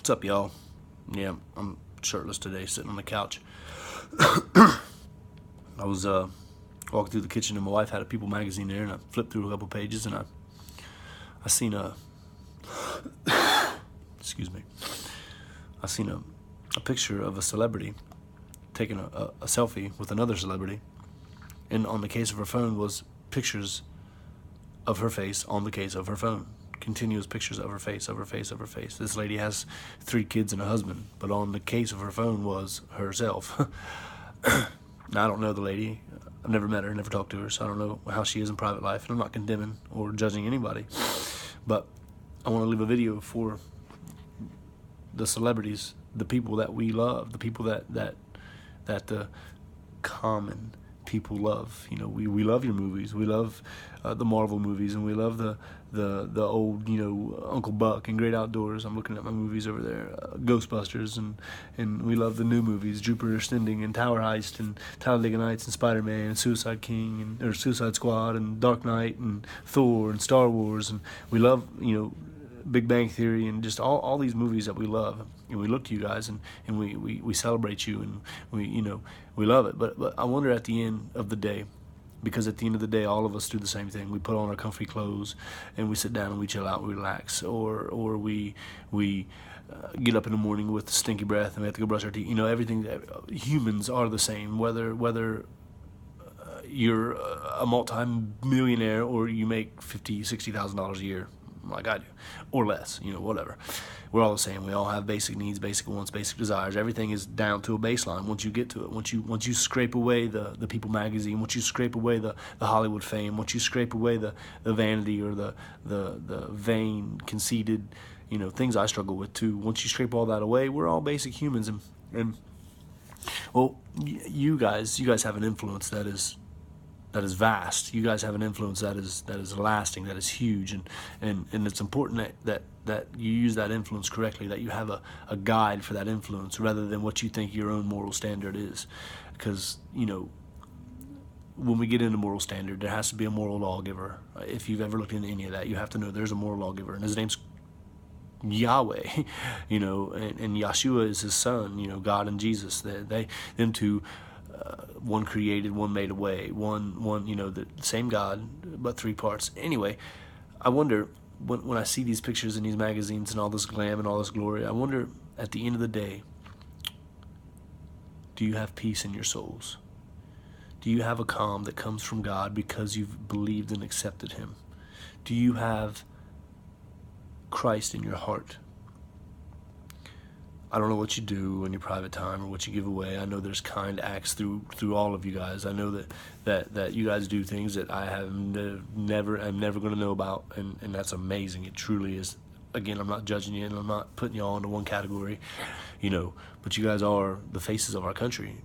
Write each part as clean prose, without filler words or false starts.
What's up, y'all? Yeah, I'm shirtless today, sitting on the couch. I was walking through the kitchen, and my wife had a People magazine there, and I flipped through a couple pages, and I seen a excuse me, I seen a picture of a celebrity taking a selfie with another celebrity, and on the case of her phone was pictures of her face on the case of her phone. Continuous pictures of her face, of her face, of her face. This lady has 3 kids and a husband, but on the case of her phone was herself. Now, I don't know the lady. I've never met her, never talked to her, so I don't know how she is in private life, and I'm not condemning or judging anybody. But I want to leave a video for the celebrities, the people that we love, the people that the common people love. You know, we love your movies. We love the Marvel movies, and we love the old, Uncle Buck and Great Outdoors. I'm looking at my movies over there, Ghostbusters, and we love the new movies, Jupiter Ascending and Tower Heist and Talladega Nights and Spider-Man and Suicide King or Suicide Squad and Dark Knight and Thor and Star Wars, and we love, Big Bang Theory and just all these movies that we love, and we look to you guys and we celebrate you, and we love it. But I wonder at the end of the day, because at the end of the day, all of us do the same thing. We put on our comfy clothes and we sit down and we chill out, we relax, or we get up in the morning with stinky breath and we have to go brush our teeth. Everything. Humans are the same, whether you're a multi-millionaire or you make $50,000-$60,000 a year, like I do, or less, whatever. We're all the same. We all have basic needs, basic wants, basic desires. Everything is down to a baseline once you get to it. Once you scrape away the People magazine, once you scrape away the Hollywood fame, once you scrape away the vanity or the vain, conceited, things I struggle with too. Once you scrape all that away, we're all basic humans, and well, you guys have an influence that is vast. You guys have an influence that is lasting, that is huge, and it's important that you use that influence correctly, that you have a guide for that influence rather than what you think your own moral standard is. Because, when we get into moral standard, there has to be a moral lawgiver. If you've ever looked into any of that, you have to know there's a moral lawgiver, and his name's Yahweh, and Yeshua is his son, God and Jesus. Them two, one created, one made a way, one the same God, but 3 parts. Anyway, I wonder, when I see these pictures in these magazines and all this glam and all this glory, I wonder, at the end of the day, do you have peace in your souls? Do you have a calm that comes from God because you've believed and accepted him? Do you have Christ in your heart? I don't know what you do in your private time or what you give away. I know there's kind acts through all of you guys. I know that you guys do things that I I'm never going to know about, and that's amazing. It truly is. Again, I'm not judging you, and I'm not putting you all into one category, but you guys are the faces of our country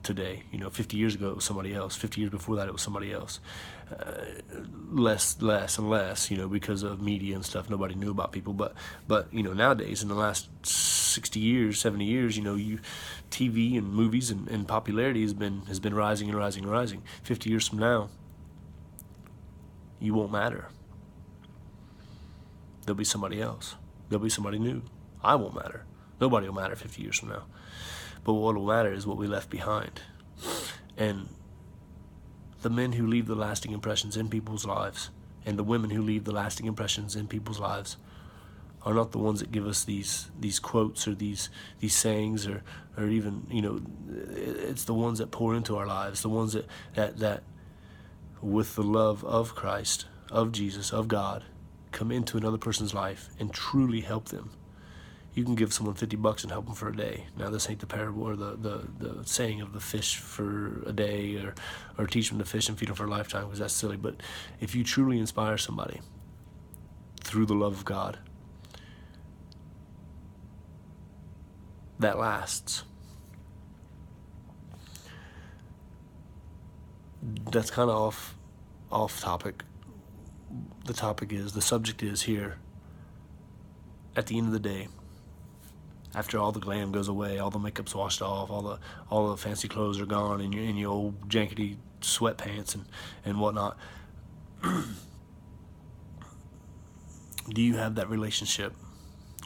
today. 50 years ago it was somebody else. 50 years before that it was somebody else. Less and less, because of media and stuff. Nobody knew about people, but nowadays, in the last 60 years, 70 years, TV and movies and popularity has been rising and rising and rising. 50 years from now, you won't matter. There'll be somebody else. There'll be somebody new. I won't matter. Nobody will matter 50 years from now. But what will matter is what we left behind. And the men who leave the lasting impressions in people's lives, and the women who leave the lasting impressions in people's lives, are not the ones that give us these quotes or these sayings or even, it's the ones that pour into our lives, the ones that with the love of Christ, of Jesus, of God, come into another person's life and truly help them. You can give someone $50 and help them for a day. Now, this ain't the parable or the saying of the fish for a day, or teach them to fish and feed them for a lifetime, because that's silly. But if you truly inspire somebody through the love of God, that lasts. That's kind of off topic. The subject is here. At the end of the day, after all the glam goes away, all the makeup's washed off, all the fancy clothes are gone, and you're in your old jankety sweatpants and whatnot, do you have that relationship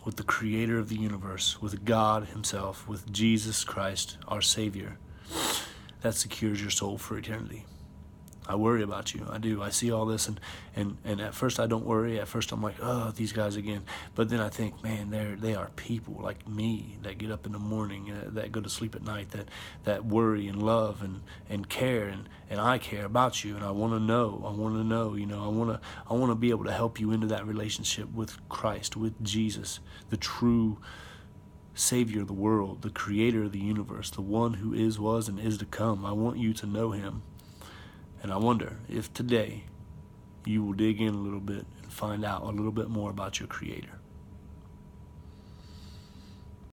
with the creator of the universe, with God himself, with Jesus Christ, our Savior, that secures your soul for eternity. I worry about you. I do. I see all this, and at first I don't worry. At first I'm like, oh, these guys again. But then I think, man, they are people like me that get up in the morning, that go to sleep at night, that worry and love and care, and I care about you, and I want to know. You know, I want to be able to help you into that relationship with Christ, with Jesus, the true Savior of the world, the creator of the universe, the one who is, was, and is to come. I want you to know him. And I wonder if today you will dig in a little bit and find out a little bit more about your Creator.